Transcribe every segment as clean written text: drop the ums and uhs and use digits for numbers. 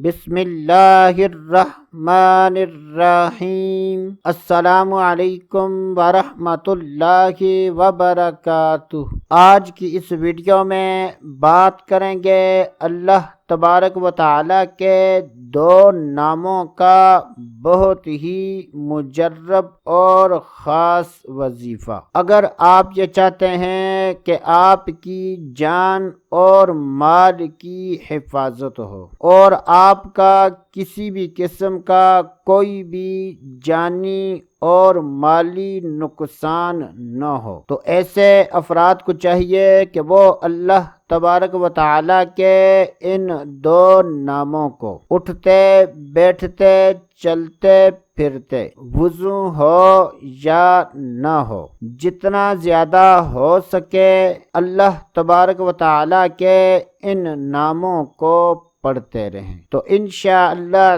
بسم اللہ الرحمن الرحیم۔ السلام علیکم ورحمۃ اللہ وبرکاتہ۔ آج کی اس ویڈیو میں بات کریں گے اللہ تبارک و تعالیٰ کے دو ناموں کا بہت ہی مجرب اور خاص وظیفہ۔ اگر آپ یہ چاہتے ہیں کہ آپ کی جان اور مال کی حفاظت ہو اور آپ کا کسی بھی قسم کا کوئی بھی جانی اور مالی نقصان نہ ہو، تو ایسے افراد کو چاہیے کہ وہ اللہ تبارک و تعالیٰ کے ان دو ناموں کو اٹھتے بیٹھتے چلتے پھرتے وضو ہو یا نہ ہو جتنا زیادہ ہو سکے اللہ تبارک و تعالیٰ کے ان ناموں کو پڑھتے رہیں، تو انشاءاللہ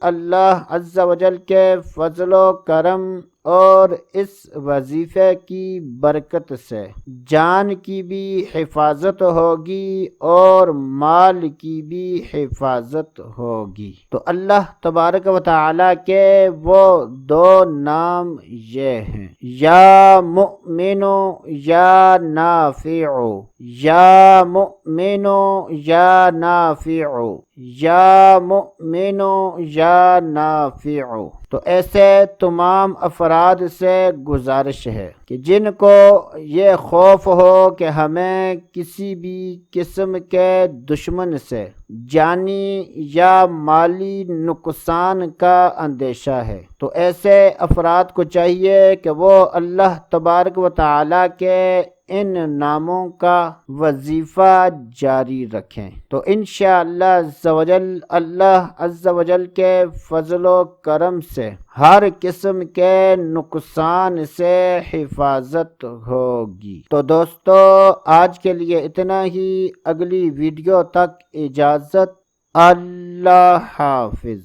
اللہ عز و جل کے فضل و کرم اور اس وظیفے کی برکت سے جان کی بھی حفاظت ہوگی اور مال کی بھی حفاظت ہوگی۔ تو اللہ تبارک و تعالیٰ کے وہ دو نام یہ ہیں: یا مؤمنو یا نافعو، یا مؤمنو یا نافعو، یا مؤمنو یا نافعو۔ تو ایسے تمام افراد سے گزارش ہے کہ جن کو یہ خوف ہو کہ ہمیں کسی بھی قسم کے دشمن سے جانی یا مالی نقصان کا اندیشہ ہے، تو ایسے افراد کو چاہیے کہ وہ اللہ تبارک و تعالیٰ کے ان ناموں کا وظیفہ جاری رکھیں، تو انشاءاللہ اللہ عز و جل کے فضل و کرم سے ہر قسم کے نقصان سے حفاظت ہوگی۔ تو دوستو آج کے لیے اتنا ہی، اگلی ویڈیو تک اجازت، اللہ حافظ۔